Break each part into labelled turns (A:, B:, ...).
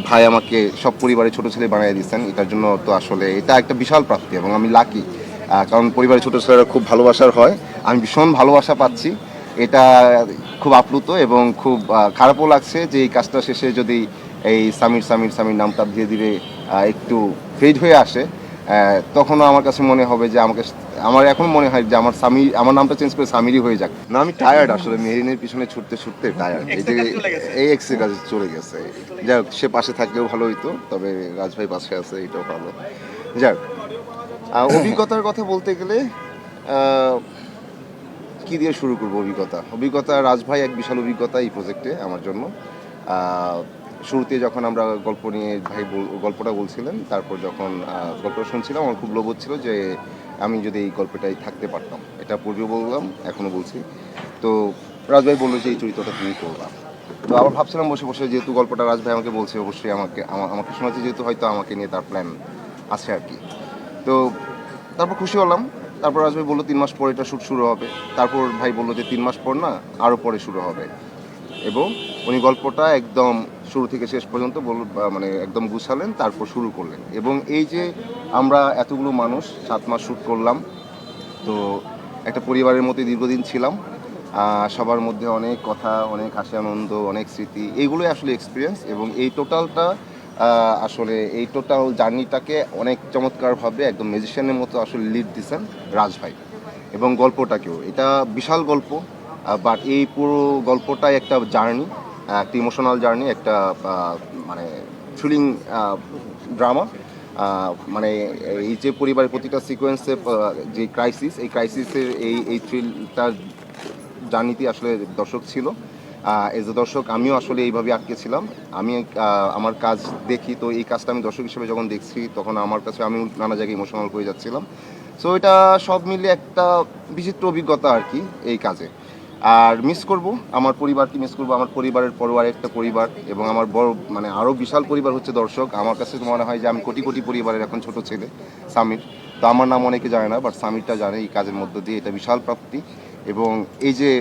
A: ভাই আমাকে সব পরিবারের ছোট ছেলে বানিয়ে দিচ্ছেন, এটার জন্য তো আসলে এটা একটা বিশাল প্রাপ্তি এবং আমি লাকি। কারণ পরিবারের ছোট ছেলেরা খুব ভালোবাসার হয়, আমি ভীষণ ভালোবাসা পাচ্ছি। এটা খুব আপ্লুত এবং খুব খারাপও লাগছে যে এই কাজটা শেষে যদি এই সামির সামির সামির নামটা ধীরে ধীরে একটু ফেড হয়ে আসে, তখনও আমার কাছে মনে হবে যে আমার এখন মনে হয় যে আমার নামটা চেঞ্জ করে সামিরই হয়ে যাক। না, আমি টায়ার্ড আসলে, মেরিনের পিছনে ছুটতে ছুটতে টায়ার্ড। এই যে এই এক্সের কাছে চলে গেছে, যাই হোক, সে পাশে থাকলেও ভালো হইতো, তবে রাজভাই পাশে আছে, এটাও ভালো। যাই হোক, অভিজ্ঞতার কথা বলতে গেলে কি দিয়ে শুরু করবো? অভিজ্ঞতা রাজভাই এক বিশাল অভিজ্ঞতা এই প্রজেক্টে আমার জন্য। শুরুতে যখন আমরা গল্প নিয়ে ভাই গল্পটা বলছিলেন, তারপর যখন গল্পটা শুনছিলাম, আমার খুব লোভ হচ্ছিল যে আমি যদি এই গল্পটাই থাকতে পারতাম। এটা পূর্বেও বললাম, এখনও বলছি। তো রাজভাই বললো যে এই চরিত্রটা তুমি করবা। তো আবার ভাবছিলাম বসে বসে, যেহেতু গল্পটা রাজভাই আমাকে বলছে, অবশ্যই আমাকে শোনাচ্ছে, যেহেতু হয়তো আমাকে নিয়ে তার প্ল্যান আছে আর কি। তো তারপর খুশি হলাম। তারপর রাজভাই বললো 3 মাস পর এটা শ্যুট শুরু হবে। তারপর ভাই বললো যে 3 মাস পর না, আরও পরে শুরু হবে। এবং উনি গল্পটা একদম শুরু থেকে শেষ পর্যন্ত মানে একদম গুছালেন, তারপর শুরু করলেন। এবং এই যে আমরা এতগুলো মানুষ 7 মাস শ্যুট করলাম, তো একটা পরিবারের মধ্যে দীর্ঘদিন ছিলাম। সবার মধ্যে অনেক কথা, অনেক হাসি আনন্দ, অনেক স্মৃতি, এইগুলোই আসলে এক্সপিরিয়েন্স। এবং এই টোটালটা আসলে এই টোটাল জার্নিটাকে অনেক চমৎকারভাবে একদম ম্যাজিশিয়ানের মতো আসলে লিড দিচ্ছেন রাজভাই। এবং গল্পটাকেও, এটা বিশাল গল্প, বাট এই পুরো গল্পটাই একটা জার্নি, একটা ইমোশনাল জার্নি, একটা মানে থ্রিলিং ড্রামা। মানে এই যে পরিবারের প্রতিটা সিকোয়েন্সে যে ক্রাইসিস, এই ক্রাইসিসের এই থ্রিলটার জার্নিতে আসলে দর্শক ছিল। এজ এ দর্শক আমিও আসলে এইভাবে আটকে ছিলাম। আমি আমার কাজ দেখি, তো এই কাজটা আমি দর্শক হিসেবে যখন দেখছি, তখন আমার কাছে আমি নানা জায়গায় ইমোশনাল হয়ে যাচ্ছিলাম। সো এটা সব মিলে একটা বিচিত্র অভিজ্ঞতা আর কি এই কাজে। আর মিস করব আমার পরিবারকে, মিস করব আমার পরিবারের পরিবার, একটা পরিবার, এবং আমার বড় মানে আরও বিশাল পরিবার হচ্ছে দর্শক। আমার কাছে তো মনে হয় যে আমি কোটি কোটি পরিবারের এখন ছোট ছেলে সামির। তো আমার নাম অনেকে জানে না, বাট সামিরটা জানে এই কাজের মধ্য দিয়ে, এটা বিশাল প্রাপ্তি। এবং এই যে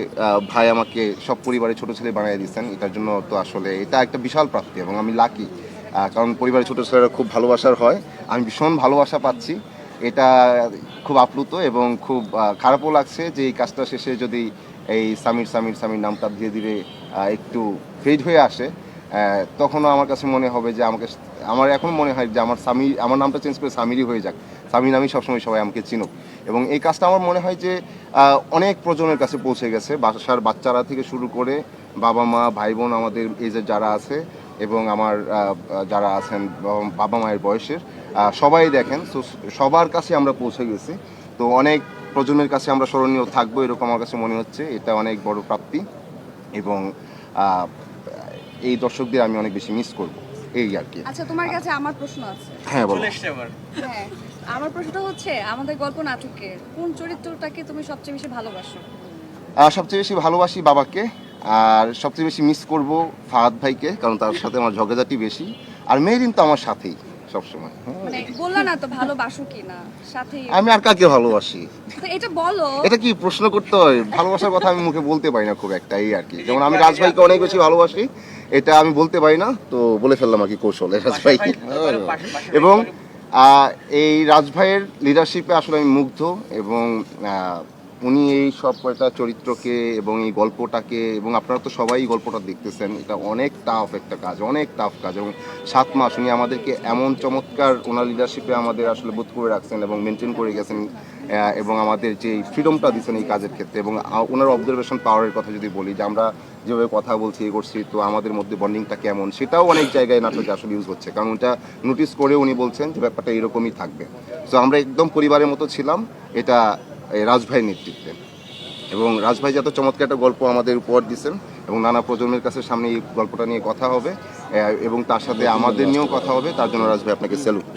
A: ভাই আমাকে সব পরিবারের ছোট ছেলে বানিয়ে দিচ্ছেন, এটার জন্য তো আসলে এটা একটা বিশাল প্রাপ্তি এবং আমি লাকি। কারণ পরিবারের ছোট ছেলেরা খুব ভালোবাসার হয়, আমি ভীষণ ভালোবাসা পাচ্ছি। এটা খুব আপ্লুত এবং খুব খারাপও লাগছে যে এই কাজটা শেষে যদি এই সামির সামির সামির নামটা ধীরে ধীরে একটু ফেড হয়ে আসে, তখনও আমার কাছে মনে হবে যে আমার এখন মনে হয় যে আমার নামটা চেঞ্জ করে সামিরই হয়ে যাক। সামির নামই সবসময় সবাই আমাকে চিনুক। এবং এই কাজটা আমার মনে হয় যে অনেক প্রজন্মের কাছে পৌঁছে গেছে, বাসার বাচ্চারা থেকে শুরু করে বাবা মা ভাই বোন আমাদের এজের যারা আছে, এবং আমার যারা আছেন বাবা মায়ের বয়সের, সবাই দেখেন। সো সবার কাছে আমরা পৌঁছে গেছি। তো অনেক প্রজন্মের কাছে আমরা স্মরণীয় থাকবো, এরকম আমার কাছে মনে হচ্ছে। এটা অনেক বড় প্রাপ্তি এবং এই দর্শকদের আমি অনেক বেশি মিস করব, এই আর কি।
B: আচ্ছা, তোমার কাছে আমার প্রশ্ন আছে।
A: হ্যাঁ, বলো।
B: হ্যাঁ, আমার প্রশ্নটা হচ্ছে, আমাদের গল্প নাটকের কোন চরিত্রটাকে তুমি সবচেয়ে বেশি ভালোবাসো?
A: সবচেয়ে বেশি ভালোবাসি বাবাকে, আর সবচেয়ে বেশি মিস করব ফাহাদ ভাইকে, কারণ তার সাথে আমার ঝগড়াঝাটি বেশি। আর মেরিন তো আমার সাথেই সবসময়।
B: মানে বললা না তো ভালোবাসো কিনা, সাথে
A: আমি আর কাকে ভালোবাসি?
B: তো এটা বলো।
A: এটা কি প্রশ্ন করতে হয়? ভালোবাসার কথা আমি মুখে বলতে পারি না খুব একটা, এই আর কি। যেমন আমি রাজভাইকে অনেক বেশি ভালোবাসি, এটা আমি বলতে পারি না, তো বলে ফেললাম আর কি কৌশলে রাজভাই। এবং এই রাজভাইয়ের লিডারশিপে আসলে আমি মুগ্ধ। এবং উনি এই সব কয়টা চরিত্রকে এবং এই গল্পটাকে, এবং আপনারা তো সবাই এই গল্পটা দেখতেছেন, এটা অনেক টাফ একটা কাজ, অনেক টাফ কাজ। এবং 7 মাস উনি আমাদেরকে এমন চমৎকার ওনার লিডারশিপে আমাদের আসলে বোধ করে রাখছেন এবং মেনটেন করে গেছেন, এবং আমাদের যে ফ্রিডমটা দিচ্ছেন এই কাজের ক্ষেত্রে। এবং ওনার অবজারভেশন পাওয়ারের কথা যদি বলি, যে আমরা যেভাবে কথা বলছি এ করছি, তো আমাদের মধ্যে বন্ডিংটা কেমন, সেটাও অনেক জায়গায় নাটকে আসলে ইউজ হচ্ছে। কারণ ওটা নোটিস করে উনি বলছেন যে ব্যাপারটা এরকমই থাকবে। সো আমরা একদম পরিবারের মতো ছিলাম, এটা রাজভাইয়ের নেতৃত্বে। এবং রাজভাই যত চমৎকার একটা গল্প আমাদের উপহার দিচ্ছেন, এবং নানা প্রজন্মের কাছে সামনে এই গল্পটা নিয়ে কথা হবে, এবং তার সাথে আমাদের নিয়েও কথা হবে, তার জন্য রাজভাই আপনাকে স্যালুট।